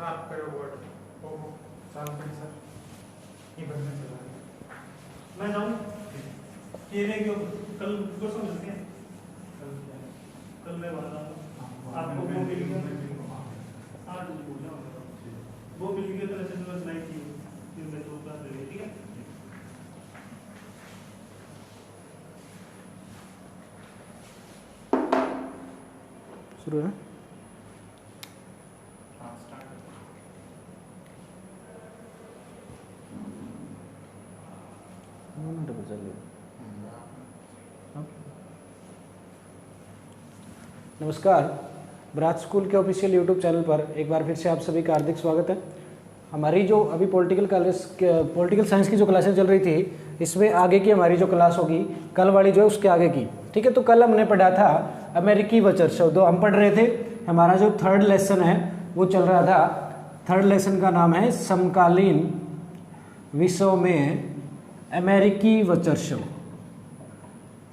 Sir आपका word ओहो sir ये बनने चला है। मैं जाऊँ ये नहीं क्यों कल परसों मिलते हैं कल मैं बता दूँ आपको वो मिल गया हाँ वो मिल गया तो ऐसे बस नहीं थी फिर मैं तो क्लास ले ली ठीक है। शुरू है नमस्कार, बरात स्कूल के ऑफिशियल यूट्यूब चैनल पर एक बार फिर से आप सभी का हार्दिक स्वागत है। हमारी जो अभी पॉलिटिकल साइंस की जो क्लासेस चल रही थी, इसमें आगे की हमारी जो क्लास होगी कल वाली जो है उसके आगे की, ठीक है। तो कल हमने पढ़ा था अमेरिकी वचन शब्द, हम पढ़ रहे थे। हमारा जो थर्ड लेसन है वो चल रहा था। थर्ड लेसन का नाम है समकालीन विषयों में अमेरिकी वचन शब्द।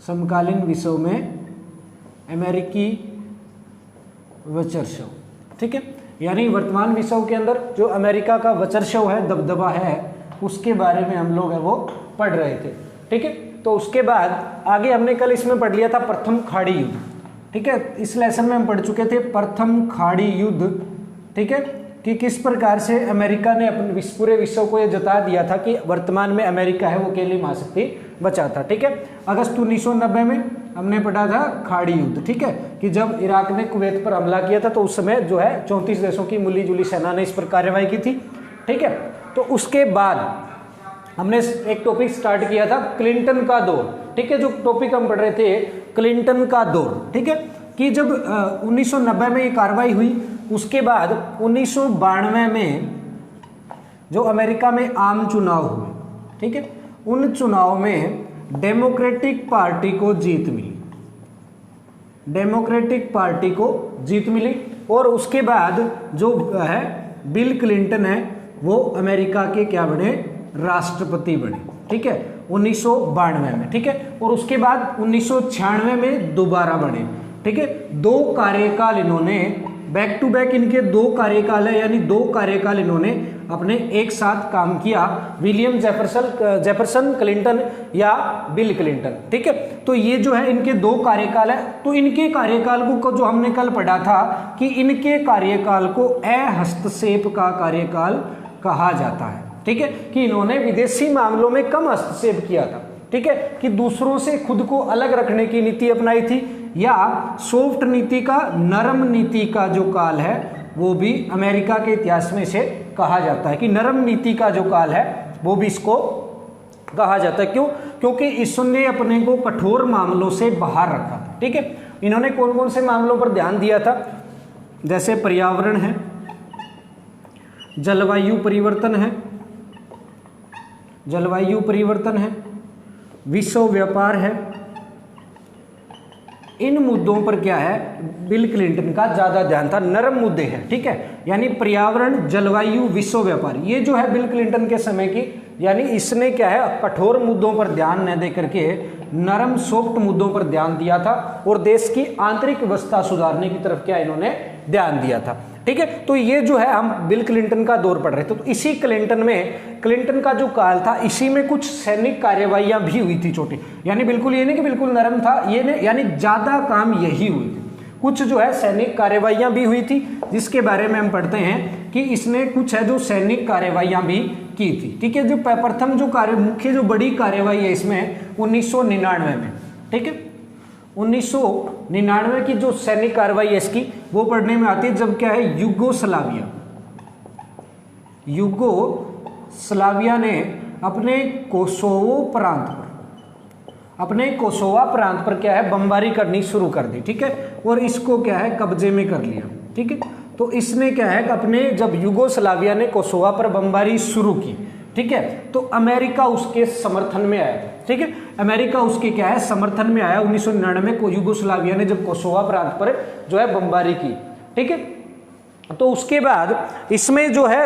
समकालीन विषयों में अमेरिकी वर्चस्व, ठीक है। यानी वर्तमान विषयों के अंदर जो अमेरिका का वर्चस्व है, दबदबा है, उसके बारे में हम लोग है वो पढ़ रहे थे, ठीक है। तो उसके बाद आगे हमने कल इसमें पढ़ लिया था प्रथम खाड़ी युद्ध, ठीक है। इस लेसन में हम पढ़ चुके थे प्रथम खाड़ी युद्ध, ठीक है, कि किस प्रकार से अमेरिका ने अपने पूरे विश्व को यह जता दिया था कि वर्तमान में अमेरिका है वो अकेली महाशक्ति बचा था, ठीक है। अगस्त 1990 में हमने पढ़ा था खाड़ी युद्ध, ठीक है, कि जब इराक ने कुवैत पर हमला किया था तो उस समय जो है 34 देशों की मिली जुली सेना ने इस पर कार्रवाई की थी, ठीक है। तो उसके बाद हमने एक टॉपिक स्टार्ट किया था क्लिंटन का दौर, ठीक है। जो टॉपिक हम पढ़ रहे थे क्लिंटन का दौर, ठीक है, कि जब 1990 में ये कार्रवाई हुई, उसके बाद 1992 में जो अमेरिका में आम चुनाव हुए, ठीक है, उन चुनाव में डेमोक्रेटिक पार्टी को जीत मिली, डेमोक्रेटिक पार्टी को जीत मिली। और उसके बाद जो है बिल क्लिंटन है वो अमेरिका के क्या बने, राष्ट्रपति बने, ठीक है, 1992 में, ठीक है। और उसके बाद 1996 में दोबारा बने, ठीक है। दो कार्यकाल इन्होंने बैक टू बैक, इनके दो कार्यकाल है, यानी दो कार्यकाल इन्होंने अपने एक साथ काम किया, विलियम जेफरसन क्लिंटन या बिल क्लिंटन, ठीक है। तो ये जो है इनके दो कार्यकाल है। तो इनके कार्यकाल को जो हमने कल पढ़ा था कि इनके कार्यकाल को अहस्तक्षेप का कार्यकाल कहा जाता है, ठीक है, कि इन्होंने विदेशी मामलों में कम हस्तक्षेप किया था, ठीक है, कि दूसरों से खुद को अलग रखने की नीति अपनाई थी, या सॉफ्ट नीति का, नरम नीति का जो काल है वो भी अमेरिका के इतिहास में से कहा जाता है कि नरम नीति का जो काल है वो भी इसको कहा जाता है। क्यों? क्योंकि इसने अपने को कठोर मामलों से बाहर रखा था, ठीक है। इन्होंने कौन कौन से मामलों पर ध्यान दिया था, जैसे पर्यावरण है, जलवायु परिवर्तन है, जलवायु परिवर्तन है, विश्व व्यापार है। इन मुद्दों पर क्या है, बिल क्लिंटन का ज्यादा ध्यान था। नरम मुद्दे हैं, ठीक है, यानी पर्यावरण, जलवायु, विश्व व्यापार, ये जो है बिल क्लिंटन के समय की, यानी इसने क्या है कठोर मुद्दों पर ध्यान न दे करके नरम सॉफ्ट मुद्दों पर ध्यान दिया था और देश की आंतरिक व्यवस्था सुधारने की तरफ क्या इन्होंने ध्यान दिया था, ठीक है। तो ये जो है हम बिल क्लिंटन का दौर पढ़ रहे थे। तो इसी क्लिंटन में, क्लिंटन का जो काल था, इसी में कुछ सैनिक कार्यवाहियां भी हुई थी छोटी, यानी बिल्कुल ये नहीं कि बिल्कुल नरम था, ये नहीं, यानी ज्यादा काम यही हुई थी। कुछ जो है सैनिक कार्यवाहियां भी हुई थी, जिसके बारे में हम पढ़ते हैं कि इसने कुछ है जो सैनिक कार्यवाहियां भी की थी, ठीक है। जो प्रथम जो मुख्य जो बड़ी कार्यवाही है इसमें 1999 में, ठीक है, 1999 की जो सैनिक कार्रवाई है इसकी, वो पढ़ने में आती है जब क्या है यूगोस्लाविया ने अपने कोसोवा प्रांत पर क्या है बमबारी करनी शुरू कर दी, ठीक है, और इसको क्या है कब्जे में कर लिया, ठीक है। तो इसने क्या है अपने, जब यूगोस्लाविया ने कोसोवा पर बमबारी शुरू की, ठीक है, तो अमेरिका उसके समर्थन में आया, ठीक है, अमेरिका उसके क्या है समर्थन में आया। 1999 को यूगोस्लाविया ने जब कोसोवा प्रांत पर जो है बमबारी की, ठीक है। तो उसके बाद इसमें जो है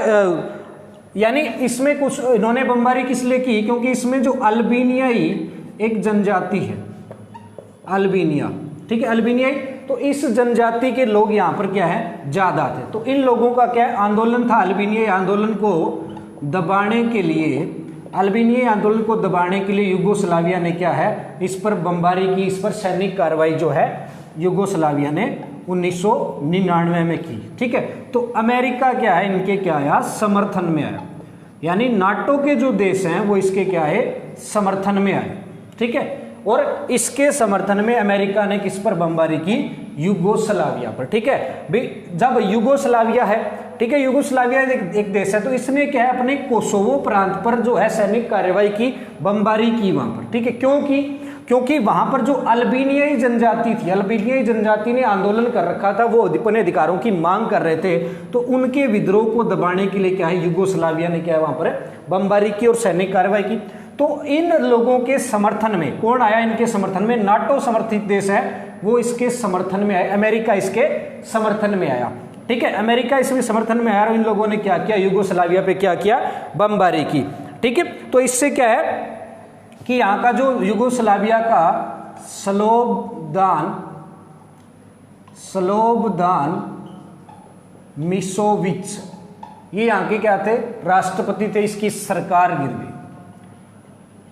यानी इसमें कुछ इन्होंने बमबारी किस लिए की, क्योंकि इसमें जो अल्बेनियाई एक जनजाति है, अल्बेनिया, ठीक है, अल्बेनियाई तो इस जनजाति के लोग यहाँ पर क्या है ज्यादा थे। तो इन लोगों का क्या है आंदोलन था, अल्बानियाई आंदोलन को दबाने के लिए, अल्बानियाई आंदोलन को दबाने के लिए यूगोस्लाविया ने क्या है इस पर बमबारी की, इस पर सैनिक कार्रवाई जो है यूगोस्लाविया ने 1999 में की। ठीक है, तो अमेरिका क्या है इनके क्या आया समर्थन में आया, यानी नाटो के जो देश हैं वो इसके क्या है समर्थन में आए। ठीक है, और इसके समर्थन में अमेरिका ने किस पर बमबारी की, यूगोस्लाविया पर। ठीक है भाई, जब यूगोस्लाविया है, ठीक है, यूगोस्लाविया एक देश है, तो इसने क्या है अपने कोसोवो प्रांत पर जो है सैनिक कार्रवाई की, बमबारी की वहां पर। ठीक है, क्योंकि वहां पर जो अल्बानियाई जनजाति थी, अल्बानियाई जनजाति ने आंदोलन कर रखा था, वो अपने अधिकारों की मांग कर रहे थे, तो उनके विद्रोह को दबाने के लिए क्या है यूगोस्लाविया ने क्या है वहां पर बमबारी की और सैनिक कार्रवाई की। तो इन लोगों के समर्थन में कौन आया, इनके समर्थन में नाटो समर्थित देश है वो इसके समर्थन में आया, अमेरिका इसके समर्थन में आया। ठीक है, अमेरिका इसमें समर्थन में आया और इन लोगों ने क्या किया, यूगोस्लाविया पे क्या किया, बमबारी की। ठीक है, तो इससे क्या है कि यहाँ का जो यूगोस्लाविया का स्लोबोदान मिशोविच, ये यहाँ के क्या थे राष्ट्रपति थे, इसकी सरकार गिर गई।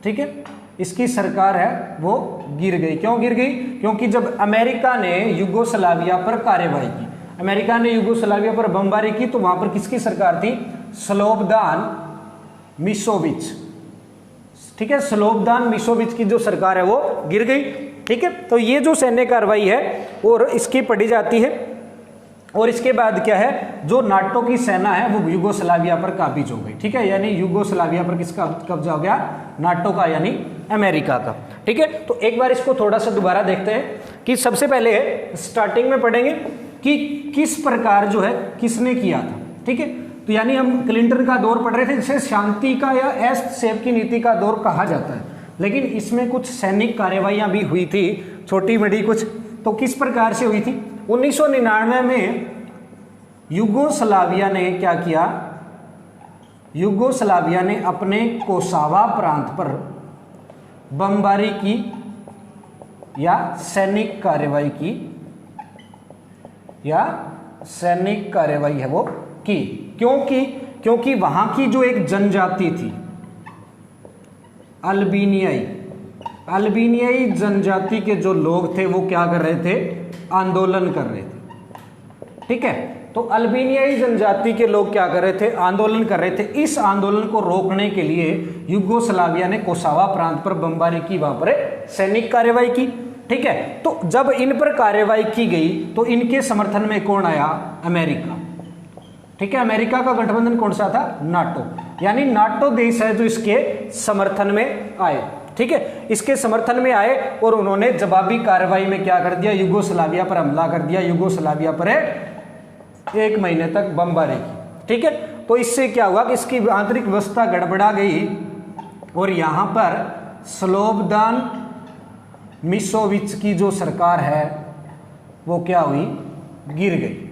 ठीक है, इसकी सरकार है वो गिर गई। क्यों गिर गई, क्योंकि जब अमेरिका ने यूगोस्लाविया पर कार्रवाई की, अमेरिका ने यूगोस्लाविया पर बमबारी की, तो वहां पर किसकी सरकार थी, स्लोबोदान मिशोविच। ठीक है, स्लोबोदान मिशोविच की जो सरकार है वो गिर गई। ठीक है, तो ये जो सैन्य कार्रवाई है और इसकी पढ़ी जाती है, और इसके बाद क्या है जो नाटो की सेना है वो यूगोस्लाविया पर काबिज हो गई। ठीक है, यानी यूगोस्लाविया पर किसका कब्जा हो गया, नाटो का यानी अमेरिका का। ठीक है, तो एक बार इसको थोड़ा सा दोबारा देखते हैं कि सबसे पहले स्टार्टिंग में पढ़ेंगे कि किस प्रकार जो है किसने किया था। ठीक है, तो यानी हम क्लिंटन का दौर पढ़ रहे थे, जिसे शांति का या एस सेफ की नीति का दौर कहा जाता है, लेकिन इसमें कुछ सैनिक कार्रवाइयां भी हुई थी, छोटी बड़ी कुछ। तो किस प्रकार से हुई थी, 1999 में यूगोस्लाविया ने क्या किया, यूगोस्लाविया ने अपने कोसावा प्रांत पर बमबारी की या सैनिक कार्रवाई की, या सैनिक कार्रवाई है वो की। क्योंकि वहां की जो एक जनजाति थी अल्बानियाई जनजाति के जो लोग थे वो क्या कर रहे थे, आंदोलन कर रहे थे। ठीक है, तो अल्बानियाई जनजाति के लोग क्या कर रहे थे, आंदोलन कर रहे थे। इस आंदोलन को रोकने के लिए यूगोस्लाविया ने कोसावा प्रांत पर बमबारी की, वहां पर सैनिक कार्रवाई की। ठीक है, तो जब इन पर कार्रवाई की गई तो इनके समर्थन में कौन आया, अमेरिका। ठीक है, अमेरिका का गठबंधन कौन सा था, नाटो, यानी नाटो देश है जो इसके समर्थन में आए। ठीक है, इसके समर्थन में आए और उन्होंने जवाबी कार्रवाई में क्या कर दिया, यूगोस्लाविया पर हमला कर दिया, यूगोस्लाविया पर 1 महीने तक बमबारी की। ठीक है, तो इससे क्या हुआ कि इसकी आंतरिक व्यवस्था गड़बड़ा गई और यहां पर स्लोबोदान मिशोविच की जो सरकार है वो क्या हुई, गिर गई।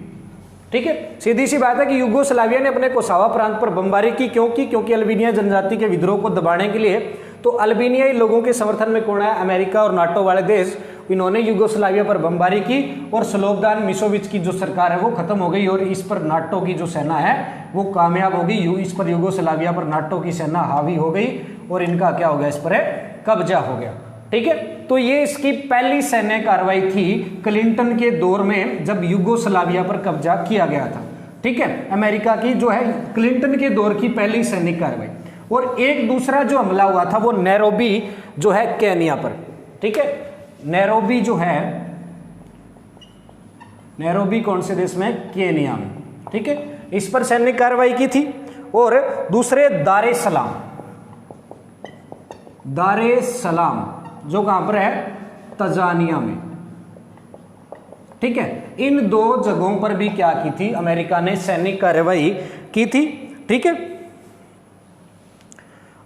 ठीक है, सीधी सी बात है कि यूगोस्लाविया ने अपने कोसावा प्रांत पर बमबारी की। क्योंकि अल्बानिया जनजाति के विद्रोह को दबाने के लिए, तो अल्बानियाई लोगों के समर्थन में कौन है, अमेरिका और नाटो वाले देश, इन्होंने यूगोस्लाविया पर बमबारी की और स्लोबोदान मिशोविच की जो सरकार है वो खत्म हो गई और इस पर नाटो की जो सेना है वो कामयाब हो गई। इस पर यूगोस्लाविया पर नाटो की सेना हावी हो गई और इनका क्या हो गया, इस पर कब्जा हो गया। ठीक है, तो ये इसकी पहली सैन्य कार्रवाई थी क्लिंटन के दौर में, जब यूगोस्लाविया पर कब्जा किया गया था। ठीक है, अमेरिका की जो है क्लिंटन के दौर की पहली सैनिक कार्रवाई। और एक दूसरा जो हमला हुआ था वो नैरोबी जो है केन्या पर। ठीक है, नैरोबी जो है, नैरोबी कौन से देश में, केन्या में। ठीक है, इस पर सैनिक कार्रवाई की थी। और दूसरे दारे सलाम जो कहां पर है, तंजानिया में। ठीक है, इन 2 जगहों पर भी क्या की थी, अमेरिका ने सैनिक कार्रवाई की थी। ठीक है,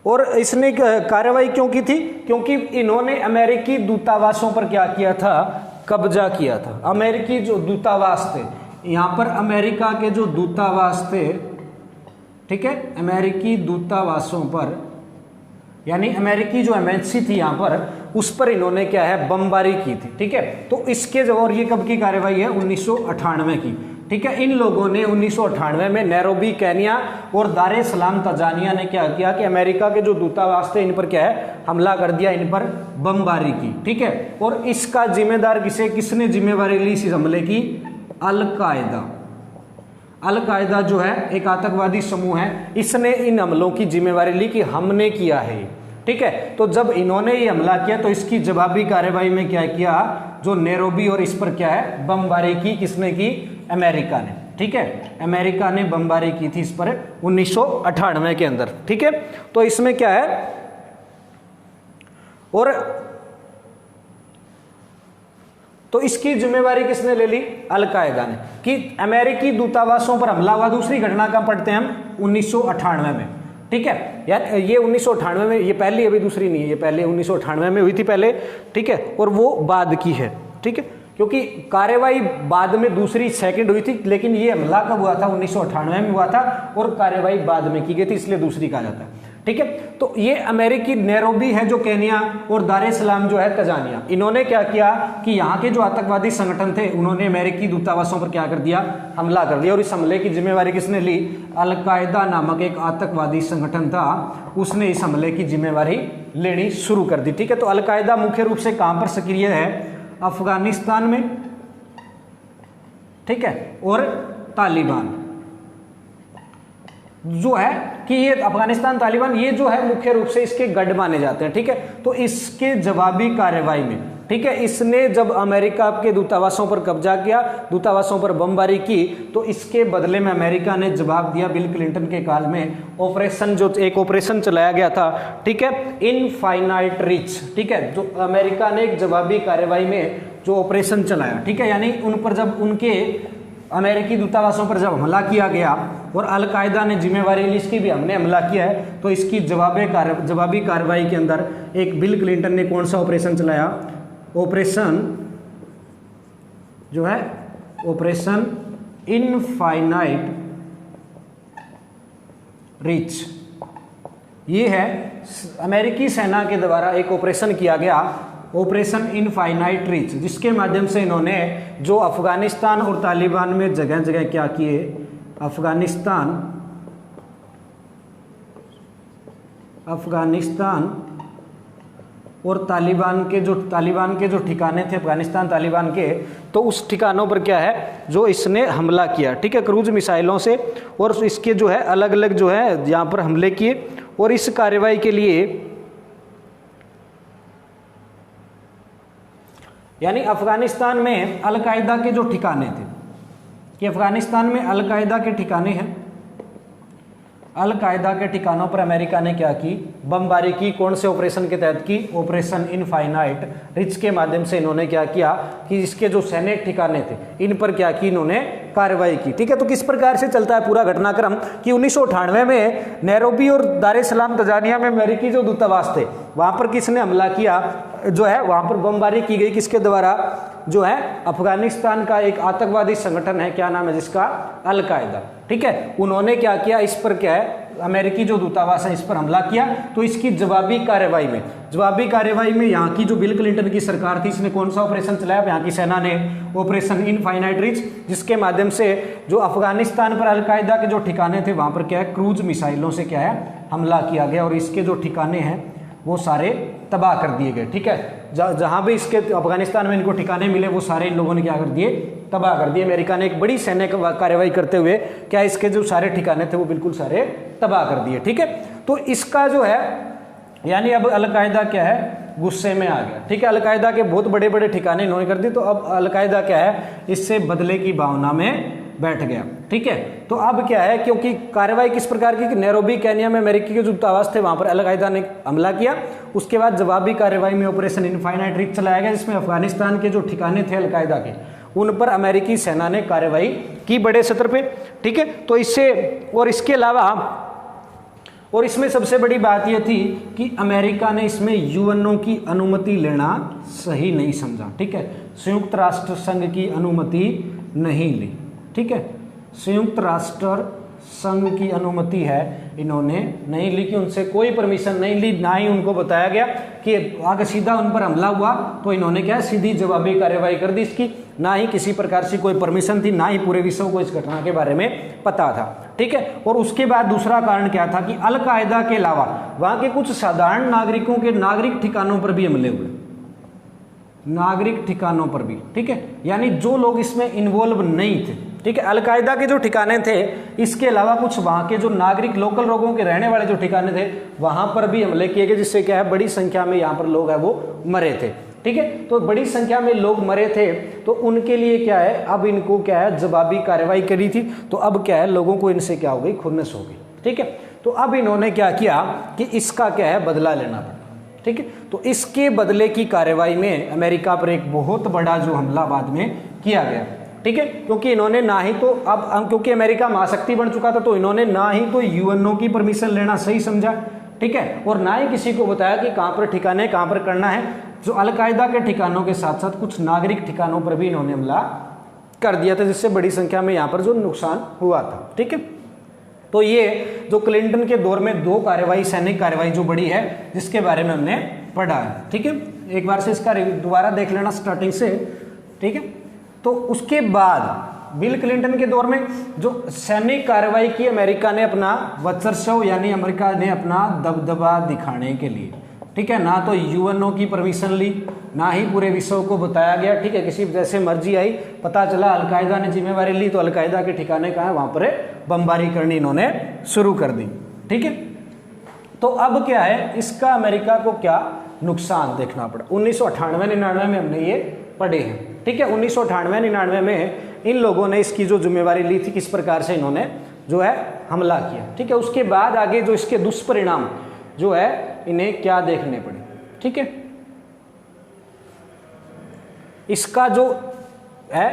और इसने कार्रवाई क्यों की थी, क्योंकि इन्होंने अमेरिकी दूतावासों पर क्या किया था, कब्जा किया था। अमेरिकी जो दूतावास थे, यहां पर अमेरिका के जो दूतावास थे, ठीक है, अमेरिकी दूतावासों पर यानी अमेरिकी जो एमबेसी थी यहाँ पर, उस पर इन्होंने क्या है बमबारी की थी। ठीक है, तो इसके जब, और ये कब की कार्रवाई है 1998 की। ठीक है, इन लोगों ने 1998 में नैरोबी केन्या और दार ए सलाम तंजानिया ने क्या किया कि अमेरिका के जो दूतावास थे इन पर क्या है हमला कर दिया, इन पर बमबारी की। ठीक है, और इसका जिम्मेदार किसने जिम्मेवारी ली इस हमले की? अल-कायदा। अल-कायदा जो है एक आतंकवादी समूह है, इसने इन हमलों की जिम्मेवारी ली कि हमने किया है। ठीक है, तो जब इन्होंने ये हमला किया तो इसकी जवाबी कार्रवाई में क्या किया, जो नैरोबी और इस पर क्या है बमबारी की, किसने की? अमेरिका ने। ठीक है, अमेरिका ने बमबारी की थी इस पर 1998 के अंदर। ठीक है, तो इसमें क्या है, और तो इसकी जिम्मेवारी किसने ले ली? अल-कायदा ने, कि अमेरिकी दूतावासों पर हमला हुआ। दूसरी घटना कब पढ़ते हैं हम? 1998 में। ठीक है, यार ये 1998 में, ये पहली, अभी दूसरी नहीं है, ये पहले 1998 में हुई थी पहले। ठीक है, और वो बाद की है। ठीक है, क्योंकि कार्रवाई बाद में दूसरी सेकंड हुई थी, लेकिन ये हमला कब हुआ था? 1998 में हुआ था, और कार्रवाई बाद में की गई थी, इसलिए दूसरी कहा जाता है। ठीक है, तो ये अमेरिकी नैरोबी है जो केन्या, और दार ए सलाम जो है तंजानिया, इन्होंने क्या किया कि यहाँ के जो आतंकवादी संगठन थे उन्होंने अमेरिकी दूतावासों पर क्या कर दिया? हमला कर दिया। और इस हमले की जिम्मेवारी किसने ली? अल-कायदा नामक एक आतंकवादी संगठन था, उसने इस हमले की जिम्मेवारी लेनी शुरू कर दी। ठीक है, तो अल-कायदा मुख्य रूप से कहां पर सक्रिय है? अफगानिस्तान में। ठीक है, और तालिबान जो है कि ये अफगानिस्तान तालिबान ये जो है मुख्य रूप से इसके गढ़ माने जाते हैं। ठीक है, तो इसके जवाबी कार्रवाई में, ठीक है, इसने जब अमेरिका के दूतावासों पर कब्जा किया, दूतावासों पर बमबारी की, तो इसके बदले में अमेरिका ने जवाब दिया बिल क्लिंटन के काल में ऑपरेशन, जो एक ऑपरेशन चलाया गया था। ठीक है, इनफाइनाइट रिच। ठीक है, जो अमेरिका ने एक जवाबी कार्रवाई में जो ऑपरेशन चलाया। ठीक है, यानी उन पर जब उनके अमेरिकी दूतावासों पर जब हमला किया गया और अल-कायदा ने जिम्मेवारी ली इसकी भी हमने हमला किया है, तो इसकी जवाबी कार्रवाई के अंदर एक बिल क्लिंटन ने कौन सा ऑपरेशन चलाया? ऑपरेशन जो है ऑपरेशन इनफाइनाइट रिच। ये है अमेरिकी सेना के द्वारा एक ऑपरेशन किया गया, ऑपरेशन इनफाइनाइट रिच, जिसके माध्यम से इन्होंने जो अफगानिस्तान और तालिबान में जगह जगह क्या किए, अफगानिस्तान और तालिबान के जो ठिकाने थे अफगानिस्तान तालिबान के, तो उस ठिकानों पर क्या है जो इसने हमला किया। ठीक है, क्रूज मिसाइलों से, और इसके जो है अलग अलग जो है यहाँ पर हमले किए। और इस कार्रवाई के लिए यानी अफगानिस्तान में अल-कायदा के जो ठिकाने थे, कि अफगानिस्तान में अल-कायदा के ठिकाने हैं, अल-कायदा के ठिकानों पर अमेरिका ने क्या की? बमबारी की। कौन से ऑपरेशन के तहत की? ऑपरेशन इनफाइनाइट रिच के माध्यम से इन्होंने क्या किया कि इसके जो सैनिक ठिकाने थे इन पर क्या की? इन्होंने कार्रवाई की। ठीक है, तो किस प्रकार से चलता है पूरा घटनाक्रम कि 1998 में नैरोबी और दार ए सलाम तंजानिया में अमेरिकी जो दूतावास थे वहां पर किसने हमला किया? जो है वहां पर बमबारी की गई, किसके द्वारा? जो है अफगानिस्तान का एक आतंकवादी संगठन है, क्या नाम है जिसका? अल-कायदा। ठीक है, उन्होंने क्या किया? इस पर क्या है अमेरिकी जो दूतावास है इस पर हमला किया। तो इसकी जवाबी कार्रवाई में यहाँ की जो बिल क्लिंटन की सरकार थी इसने कौन सा ऑपरेशन चलाया? यहाँ की सेना ने ऑपरेशन इनफाइनाइट रिच, जिसके माध्यम से जो अफगानिस्तान पर अल-कायदा के जो ठिकाने थे वहां पर क्या है क्रूज मिसाइलों से क्या है हमला किया गया, और इसके जो ठिकाने हैं वो सारे तबाह कर दिए गए। ठीक है, जहां भी इसके अफगानिस्तान में इनको ठिकाने मिले वो सारे इन लोगों ने क्या कर दिए? तबाह कर दिए। अमेरिका ने एक बड़ी सैन्य कार्रवाई करते हुए क्या इसके जो सारे ठिकाने थे वो बिल्कुल सारे तबाह कर दिए। ठीक है, तो इसका जो है यानी अब अल-कायदा क्या है? गुस्से में आ गया। ठीक है, अल-कायदा के बहुत बड़े बड़े ठिकाने इन्होंने कर दिए, तो अब अल-कायदा क्या है? इससे बदले की भावना में बैठ गया। ठीक है, तो अब क्या है, क्योंकि कार्रवाई किस प्रकार की कि नैरोबी केन्या में अमेरिकी के जो दूतावास थे वहां पर अल-कायदा ने हमला किया, उसके बाद जवाबी कार्रवाई में ऑपरेशन इनफाइनाइट रिच चलाया गया, जिसमें अफगानिस्तान के जो ठिकाने थे अल-कायदा के उन पर अमेरिकी सेना ने कार्रवाई की बड़े स्तर पे। ठीक है, तो इससे और इसके अलावा और इसमें सबसे बड़ी बात यह थी कि अमेरिका ने इसमें यूएनओ की अनुमति लेना सही नहीं समझा। ठीक है, संयुक्त राष्ट्र संघ की अनुमति नहीं ली। ठीक है, संयुक्त राष्ट्र संघ की अनुमति है इन्होंने नहीं ली, कि उनसे कोई परमिशन नहीं ली, ना ही उनको बताया गया कि अगर सीधा उन पर हमला हुआ तो इन्होंने क्या सीधी जवाबी कार्रवाई कर दी इसकी, ना ही किसी प्रकार से कोई परमिशन थी, ना ही पूरे विश्व को इस घटना के बारे में पता था। ठीक है, और उसके बाद दूसरा कारण क्या था कि अल-कायदा के अलावा वहां के कुछ साधारण नागरिकों के नागरिक ठिकानों पर भी हमले हुए, नागरिक ठिकानों पर भी। ठीक है, यानी जो लोग इसमें इन्वॉल्व नहीं थे। ठीक है, अल-कायदा के जो ठिकाने थे, इसके अलावा कुछ वहां के जो नागरिक लोकल लोगों के रहने वाले जो ठिकाने थे वहां पर भी हमले किए गए, जिससे क्या है बड़ी संख्या में यहाँ पर लोग है वो मरे थे। ठीक है, तो बड़ी संख्या में लोग मरे थे, तो उनके लिए क्या है अब इनको क्या है जवाबी कार्रवाई करी थी, तो अब क्या है लोगों को इनसे क्या हो गई खुन्नस हो गई। ठीक है, तो अब इन्होंने क्या किया कि इसका क्या है बदला लेना पड़ा। ठीक है, तो इसके बदले की कार्रवाई में अमेरिका पर एक बहुत बड़ा जो हमला बाद में किया गया। ठीक है, क्योंकि इन्होंने ना ही तो अब क्योंकि अमेरिका महाशक्ति बन चुका था, तो इन्होंने ना ही तो यूएनओ की परमिशन लेना सही समझा। ठीक है, और ना ही किसी को बताया कि कहां पर ठिकाने कहां पर करना है। जो अल-कायदा के ठिकानों के साथ साथ कुछ नागरिक ठिकानों पर भी इन्होंने हमला कर दिया था, जिससे बड़ी संख्या में यहां पर जो नुकसान हुआ था। ठीक है, तो ये जो क्लिंटन के दौर में दो कार्रवाई, सैनिक कार्रवाई जो बड़ी है, जिसके बारे में हमने पढ़ा है। ठीक है, एक बार से इसका दोबारा देख लेना स्टार्टिंग से। ठीक है, तो उसके बाद बिल क्लिंटन के दौर में जो सैनिक कार्रवाई की अमेरिका ने अपना वर्चस्व, यानी अमेरिका ने अपना दबदबा दिखाने के लिए, ठीक है, ना तो यूएनओ की परमिशन ली, ना ही पूरे विश्व को बताया गया। ठीक है, किसी जैसे मर्जी आई, पता चला अल-कायदा ने जिम्मेवारी ली, तो अल-कायदा के ठिकाने कहाँ है वहां पर बमबारी करनी इन्होंने शुरू कर दी। ठीक है, तो अब क्या है इसका अमेरिका को क्या नुकसान देखना पड़ा। 1998-99 में हमने ये पढ़े हैं। ठीक है, 1998-99 में इन लोगों ने इसकी जो जिम्मेवारी ली थी, किस प्रकार से इन्होंने जो है हमला किया। ठीक है, उसके बाद आगे जो इसके दुष्परिणाम जो है इन्हें क्या देखने पड़े। ठीक है, इसका जो है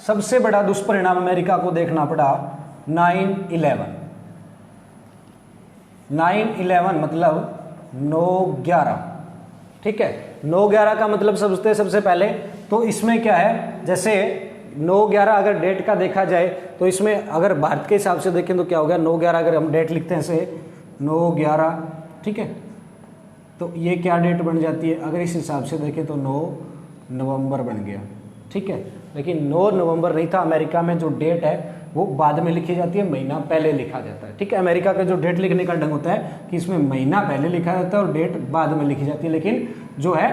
सबसे बड़ा दुष्परिणाम अमेरिका को देखना पड़ा 9/11। 9/11 मतलब 9/11। ठीक है, 9/11 का मतलब समझते सबसे पहले तो इसमें क्या है, जैसे 9/11 अगर डेट का देखा जाए तो इसमें अगर भारत के हिसाब से देखें तो क्या हो गया, 9/11 अगर हम डेट लिखते हैं से 9/11, ठीक है, तो ये क्या डेट बन जाती है, अगर इस हिसाब से देखें तो 9 नवंबर बन गया। ठीक है, लेकिन 9 नवंबर नहीं था, अमेरिका में जो डेट है वो बाद में लिखी जाती है, महीना पहले लिखा जाता है। ठीक है, अमेरिका का जो डेट लिखने का ढंग होता है कि इसमें महीना पहले लिखा जाता है और डेट बाद में लिखी जाती है, लेकिन जो है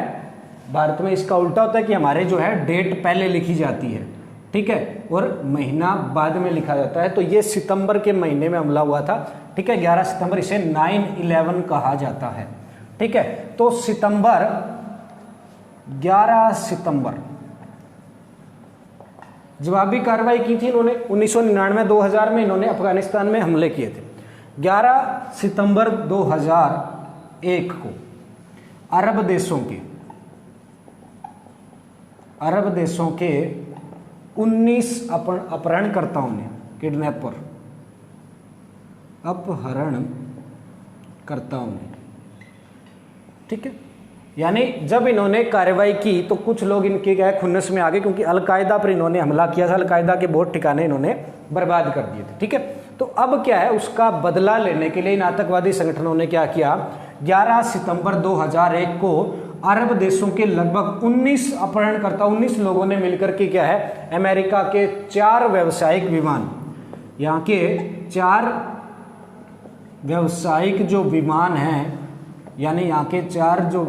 भारत में इसका उल्टा होता है कि हमारे जो है डेट पहले लिखी जाती है। ठीक है, और महीना बाद में लिखा जाता है। तो ये सितंबर के महीने में हमला हुआ था। ठीक है, 11 सितंबर, इसे 9/11 कहा जाता है। ठीक है, तो 11 सितंबर जवाबी कार्रवाई की थी इन्होंने। 1999-2000 में इन्होंने अफगानिस्तान में हमले किए थे। 11 सितंबर 2001 को अरब देशों के 19 अपहरणकर्ताओं ने, अपहरणकर्ताओं ने, ठीक है, यानी जब इन्होंने कार्रवाई की तो कुछ लोग इनके क्या है खुन्नस में आ गए, क्योंकि अल-कायदा पर इन्होंने हमला किया था, अल-कायदा के बहुत ठिकाने इन्होंने बर्बाद कर दिए थे। ठीक है, तो अब क्या है उसका बदला लेने के लिए इन आतंकवादी संगठनों ने क्या किया, 11 सितंबर 2001 को अरब देशों के लगभग 19 अपहरणकर्ता, 19 लोगों ने मिलकर के क्या है अमेरिका के 4 व्यावसायिक विमान, यहाँ के 4 व्यावसायिक जो विमान हैं, यानी यहाँ के 4 जो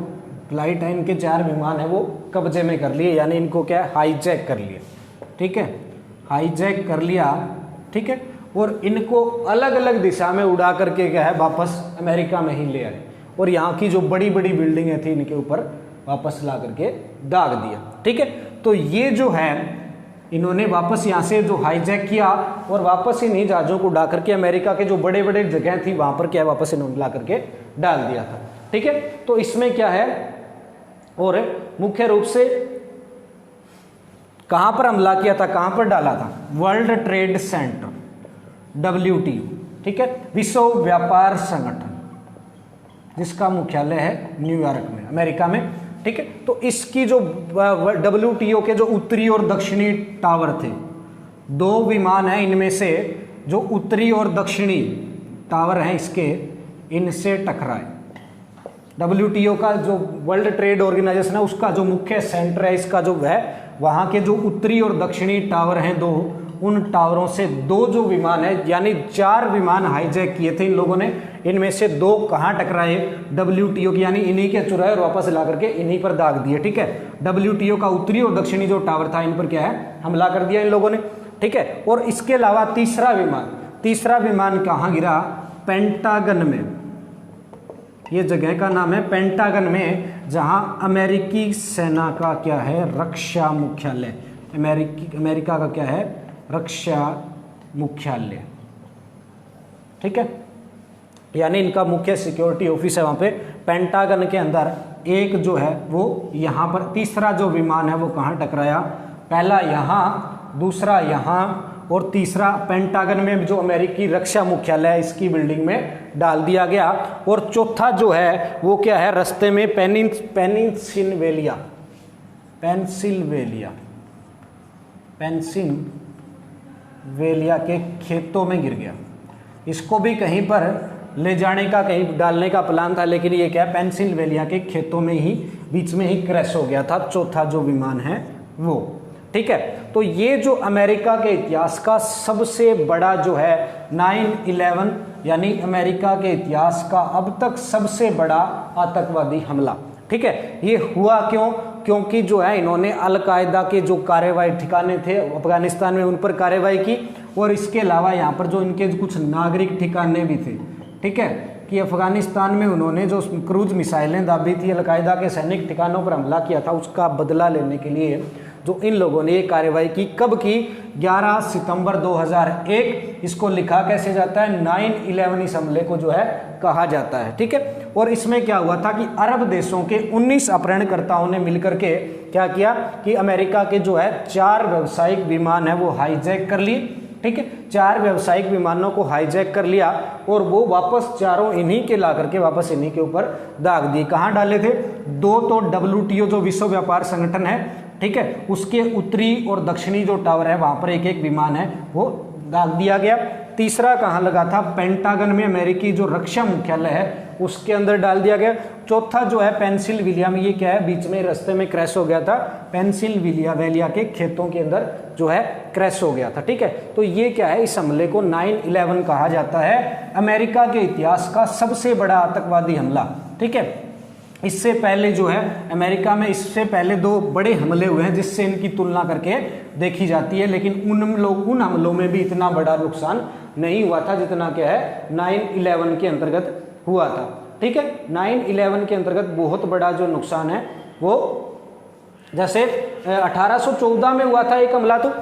फ्लाइट है, इनके 4 विमान है वो कब्जे में कर लिए, यानी इनको क्या है हाईजैक कर लिया। ठीक है, हाईजैक कर लिया। ठीक है, और इनको अलग अलग दिशा में उड़ा करके क्या है वापस अमेरिका में ही ले आए, और यहाँ की जो बड़ी बड़ी बिल्डिंगें थी इनके ऊपर वापस ला करके दाग दिया। ठीक है, तो ये जो है इन्होंने वापस यहाँ से जो हाईजैक किया और वापस इन्हीं जहाजों को उड़ा करके अमेरिका के जो बड़े बड़े जगह थी वहां पर क्या है वापस इन्होंने ला करके डाल दिया था। ठीक है, तो इसमें क्या है, और मुख्य रूप से कहां पर हमला किया था, कहां पर डाला था, वर्ल्ड ट्रेड सेंटर, WTO, ठीक है, विश्व व्यापार संगठन, जिसका मुख्यालय है न्यूयॉर्क में, अमेरिका में। ठीक है, तो इसकी जो WTO के जो उत्तरी और दक्षिणी टावर थे, 2 विमान हैं, इनमें से जो उत्तरी और दक्षिणी टावर हैं इसके, इनसे टकराए। WTO का जो वर्ल्ड ट्रेड ऑर्गेनाइजेशन है उसका जो मुख्य सेंटर है इसका जो है, वहाँ के जो उत्तरी और दक्षिणी टावर हैं दो, उन टावरों से दो जो विमान है, यानी 4 विमान हाईजैक किए थे इन लोगों ने। इनमें से 2 कहाँ टकराए? WTO की, यानी इन्हीं के चुराए और वापस ला करके इन्हीं पर दाग दिए। ठीक है, WTO का उत्तरी और दक्षिणी जो टावर था इन पर क्या है, हमला कर दिया इन लोगों ने। ठीक है, और इसके अलावा तीसरा विमान कहाँ गिरा? पेंटागन में। ये जगह का नाम है पेंटागन में, जहां अमेरिकी सेना का क्या है, रक्षा मुख्यालय। अमेरिका का क्या है, रक्षा मुख्यालय। ठीक है, यानी इनका मुख्य सिक्योरिटी ऑफिस है वहां पे पेंटागन के अंदर। एक जो है वो यहां पर, तीसरा जो विमान है वो कहां टकराया? पहला यहां, दूसरा यहां, और तीसरा पेंटागन में जो अमेरिकी रक्षा मुख्यालय है इसकी बिल्डिंग में डाल दिया गया। और चौथा जो है वो क्या है, रास्ते में पेंसिल्वेलिया के खेतों में गिर गया। इसको भी कहीं पर ले जाने का, कहीं डालने का प्लान था, लेकिन ये क्या है, पेंसिल्वेलिया के खेतों में ही, बीच में ही क्रैश हो गया था चौथा जो विमान है वो। ठीक है, तो ये जो अमेरिका के इतिहास का सबसे बड़ा जो है 9/11, यानी अमेरिका के इतिहास का अब तक सबसे बड़ा आतंकवादी हमला। ठीक है, ये हुआ क्यों? क्योंकि जो है इन्होंने अल-कायदा के जो कार्रवाई ठिकाने थे अफगानिस्तान में उन पर कार्रवाई की, और इसके अलावा यहाँ पर जो इनके कुछ नागरिक ठिकाने भी थे। ठीक है, कि अफगानिस्तान में उन्होंने जो क्रूज मिसाइलें दाबी थी, अल-कायदा के सैनिक ठिकानों पर हमला किया था, उसका बदला लेने के लिए जो इन लोगों ने ये कार्रवाई की। कब की? 11 सितंबर 2001। इसको लिखा कैसे जाता है? 9/11 इस हमले को जो है कहा जाता है। ठीक है, और इसमें क्या हुआ था कि अरब देशों के 19 अपहरणकर्ताओं ने मिलकर के क्या किया कि अमेरिका के जो है 4 व्यावसायिक विमान है वो हाईजैक कर लिए। ठीक है, 4 व्यावसायिक विमानों को हाईजैक कर लिया और वो वापस चारों इन्हीं के ला करके वापस इन्हीं के ऊपर दाग दिए। कहाँ डाले थे? 2 तो WTO जो विश्व व्यापार संगठन है, ठीक है, उसके उत्तरी और दक्षिणी जो टावर है वहां पर एक विमान है वो दाग दिया गया। तीसरा कहाँ लगा था? पेंटागन में अमेरिकी जो रक्षा मुख्यालय है उसके अंदर डाल दिया गया। चौथा जो है पेंसिल्वेलिया में, ये क्या है, बीच में रास्ते में क्रैश हो गया था, पेंसिल्वेलिया के खेतों के अंदर जो है क्रैश हो गया था। ठीक है, तो ये क्या है, इस हमले को 9/11 कहा जाता है, अमेरिका के इतिहास का सबसे बड़ा आतंकवादी हमला। ठीक है, इससे पहले जो है अमेरिका में इससे पहले 2 बड़े हमले हुए हैं जिससे इनकी तुलना करके देखी जाती है, लेकिन उन हमलों में भी इतना बड़ा नुकसान नहीं हुआ था जितना क्या है 9/11 के अंतर्गत हुआ था। ठीक है, 9/11 के अंतर्गत बहुत बड़ा जो नुकसान है वो, जैसे 1814 में हुआ था एक हमला, तो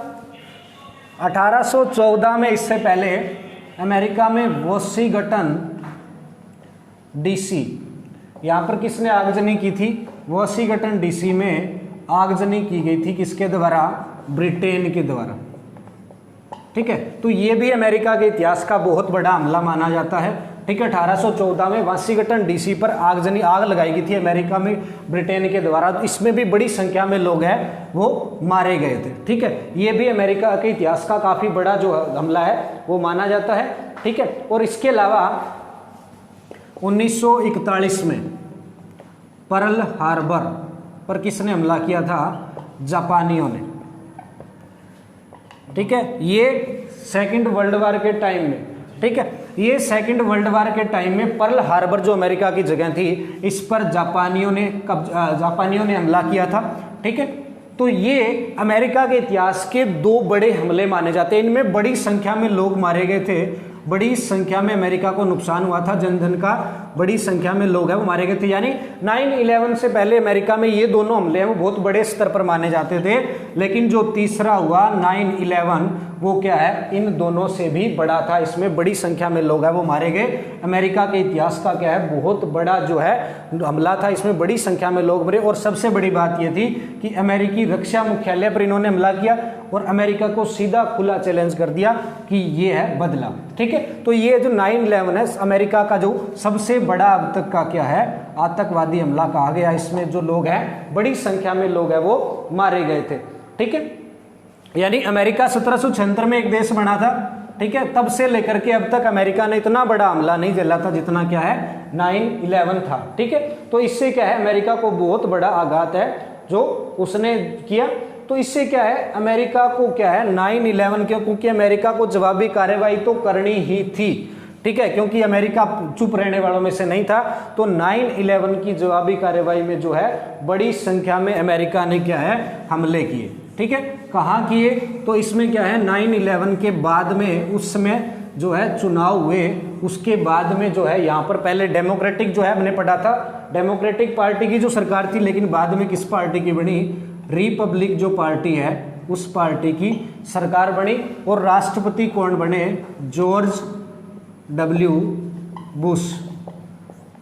1814 में, इससे पहले अमेरिका में वॉशिंगटन DC, यहाँ पर किसने आगजनी की थी? वॉशिंगटन DC में आगजनी की गई थी, किसके द्वारा? ब्रिटेन के द्वारा। ठीक है, तो ये भी अमेरिका के इतिहास का बहुत बड़ा हमला माना जाता है। ठीक है, 1814 में वॉशिंगटन DC पर आग लगाई गई थी अमेरिका में ब्रिटेन के द्वारा। इसमें भी बड़ी संख्या में लोग हैं वो मारे गए थे। ठीक है, ये भी अमेरिका के इतिहास का काफी बड़ा जो हमला है वो माना जाता है। ठीक है, और इसके अलावा 1941 में पर्ल हार्बर पर किसने हमला किया था? जापानियों ने। ठीक है, ये सेकंड वर्ल्ड वार के टाइम में, ठीक है, ये सेकंड वर्ल्ड वार के टाइम में पर्ल हार्बर जो अमेरिका की जगह थी, इस पर जापानियों ने हमला किया था। ठीक है, तो ये अमेरिका के इतिहास के 2 बड़े हमले माने जाते हैं। इनमें बड़ी संख्या में लोग मारे गए थे, बड़ी संख्या में अमेरिका को नुकसान हुआ था, जनधन का बड़ी संख्या में लोग हैं वो मारे गए थे। यानी 9/11 से पहले अमेरिका में ये दोनों हमले हैं वो बहुत बड़े स्तर पर माने जाते थे, लेकिन जो तीसरा हुआ 9/11 वो क्या है, इन दोनों से भी बड़ा था। इसमें बड़ी संख्या में लोग हैं वो मारे गए। अमेरिका के इतिहास का क्या है, बहुत बड़ा जो है हमला था, इसमें बड़ी संख्या में लोग मरे। और सबसे बड़ी बात ये थी कि अमेरिकी रक्षा मुख्यालय पर इन्होंने हमला किया और अमेरिका को सीधा खुला चैलेंज कर दिया कि ये है बदला। ठीक है, तो ये जो 9/11 है अमेरिका का जो सबसे बड़ा अब तक का क्या है आतंकवादी हमला कहा गया। इसमें जो लोग हैं, बड़ी संख्या में लोग हैं वो मारे गए थे। ठीक है, यानी अमेरिका 1776 में एक देश बना था, ठीक है, तब से लेकर के अब तक अमेरिका ने इतना बड़ा हमला नहीं झेला था जितना क्या है 9/11 था। ठीक है, तो इससे क्या है अमेरिका को बहुत बड़ा आघात है जो उसने किया। तो इससे क्या है अमेरिका को क्या है 9/11 क्योंकि अमेरिका को जवाबी कार्रवाई तो करनी ही थी। ठीक है, क्योंकि अमेरिका चुप रहने वालों में से नहीं था, तो 9/11 की जवाबी कार्रवाई में जो है बड़ी संख्या में अमेरिका ने क्या है हमले किए। ठीक है, कहाँ किए, तो इसमें क्या है 9/11 के बाद में उस समय जो है चुनाव हुए, उसके बाद में जो है यहाँ पर पहले डेमोक्रेटिक जो है हमने पढ़ा था, डेमोक्रेटिक पार्टी की जो सरकार थी, लेकिन बाद में किस पार्टी की बनी, रिपब्लिक जो पार्टी है उस पार्टी की सरकार बनी। और राष्ट्रपति कौन बने, जॉर्ज W बुश।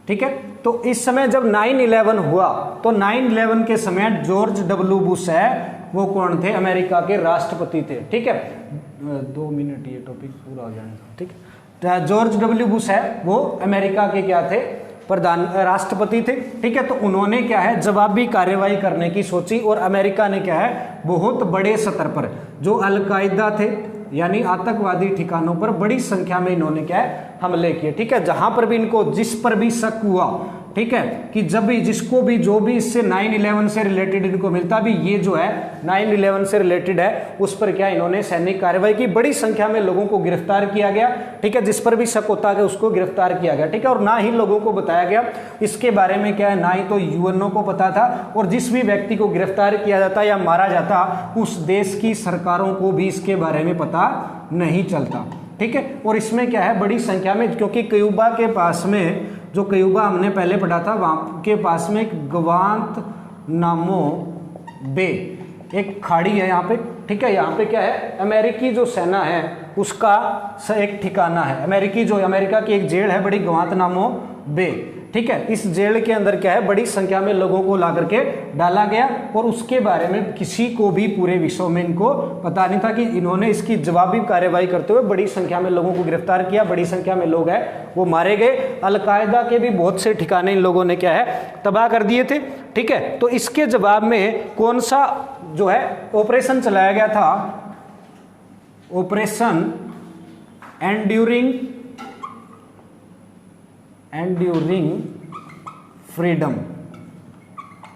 ठीक है, तो इस समय जब 9/11 हुआ तो 9/11 के समय जॉर्ज W बुश है वो कौन थे, अमेरिका के राष्ट्रपति थे। ठीक है, 2 मिनट ये टॉपिक पूरा हो जाने दो। ठीक है, जॉर्ज W बुश है वो अमेरिका के क्या थे, राष्ट्रपति थे। ठीक है, तो उन्होंने क्या है जवाबी कार्रवाई करने की सोची और अमेरिका ने क्या है बहुत बड़े स्तर पर जो अलकायदा थे यानी आतंकवादी ठिकानों पर बड़ी संख्या में इन्होंने क्या है हमले किए। ठीक है, जहां पर भी इनको जिस पर भी शक हुआ, ठीक है, कि जब भी जिसको भी जो भी इससे 9/11 से रिलेटेड इनको मिलता भी ये जो है 9/11 से रिलेटेड है, उस पर क्या इन्होंने सैनिक कार्रवाई की, बड़ी संख्या में लोगों को गिरफ्तार किया गया। ठीक है, जिस पर भी शक होता है उसको गिरफ्तार किया गया। ठीक है, और ना ही लोगों को बताया गया इसके बारे में क्या है, ना ही तो यूएनओ को पता था, और जिस भी व्यक्ति को गिरफ्तार किया जाता या मारा जाता उस देश की सरकारों को भी इसके बारे में पता नहीं चलता। ठीक है, और इसमें क्या है बड़ी संख्या में, क्योंकि क्यूबा के पास में जो क्यूबा हमने पहले पढ़ा था वहां के पास में एक ग्वांतनामो बे एक खाड़ी है यहाँ पे। ठीक है, यहाँ पे क्या है अमेरिकी जो सेना है उसका एक ठिकाना है, अमेरिका की एक जेल है बड़ी ग्वांतनामो बे। ठीक है, इस जेल के अंदर क्या है बड़ी संख्या में लोगों को ला करके डाला गया और उसके बारे में किसी को भी पूरे विश्व में इनको पता नहीं था कि इन्होंने इसकी जवाबी कार्रवाई करते हुए बड़ी संख्या में लोगों को गिरफ्तार किया, बड़ी संख्या में लोग हैं वो मारे गए। अलकायदा के भी बहुत से ठिकाने इन लोगों ने क्या है तबाह कर दिए थे। ठीक है, तो इसके जवाब में कौन सा जो है ऑपरेशन चलाया गया था, ऑपरेशन एंड्यूरिंग फ्रीडम।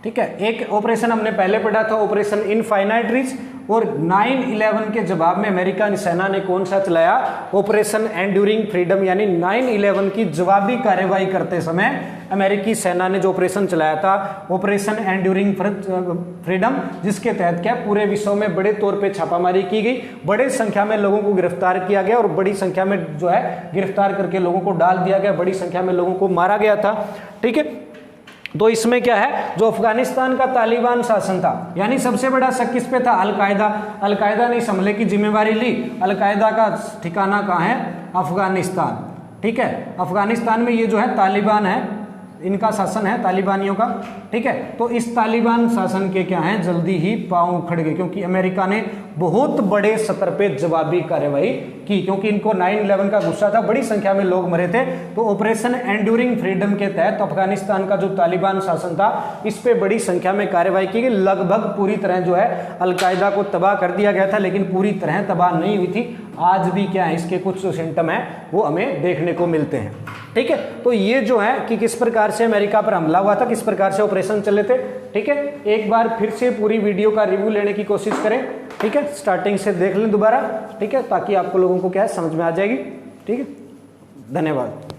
ठीक है, एक ऑपरेशन हमने पहले पढ़ा था ऑपरेशन इनफाइनाइट रीच, और 9/11 के जवाब में अमेरिका सेना ने कौन सा चलाया, ऑपरेशन एंड्यूरिंग फ्रीडम, यानी 9/11 की जवाबी कार्रवाई करते समय अमेरिकी सेना ने जो ऑपरेशन चलाया था ऑपरेशन एंड्यूरिंग फ्रीडम, जिसके तहत क्या पूरे विश्व में बड़े तौर पे छापामारी की गई, बड़े संख्या में लोगों को गिरफ्तार किया गया और बड़ी संख्या में जो है गिरफ्तार करके लोगों को डाल दिया गया, बड़ी संख्या में लोगों को मारा गया था। ठीक है, तो इसमें क्या है जो अफगानिस्तान का तालिबान शासन था, यानी सबसे बड़ा शक किस पे था, अलकायदा ने इस हमले की जिम्मेवारी ली। अलकायदा का ठिकाना कहाँ है, अफगानिस्तान। ठीक है, अफगानिस्तान में ये जो है तालिबान है, इनका शासन है तालिबानियों का। ठीक है, तो इस तालिबान शासन के क्या है जल्दी ही पांव उखड़ गए, क्योंकि अमेरिका ने बहुत बड़े स्तर पे जवाबी कार्रवाई की, क्योंकि इनको 9/11 का गुस्सा था, बड़ी संख्या में लोग मरे थे। तो ऑपरेशन एंड्यूरिंग फ्रीडम के तहत अफगानिस्तान का जो तालिबान शासन था इस पे बड़ी संख्या में कार्रवाई की गई। लगभग पूरी तरह जो है अलकायदा को तबाह कर दिया गया था, लेकिन पूरी तरह तबाह नहीं हुई थी। आज भी क्या है इसके कुछ जो सिम्टम है वो हमें देखने को मिलते हैं। ठीक है, तो ये जो है कि किस प्रकार से अमेरिका पर हमला हुआ था, किस प्रकार से ऑपरेशन चले थे। ठीक है, एक बार फिर से पूरी वीडियो का रिव्यू लेने की कोशिश करें। ठीक है, स्टार्टिंग से देख लें दोबारा। ठीक है, ताकि आपको लोगों को क्या है समझ में आ जाएगी। ठीक है, धन्यवाद।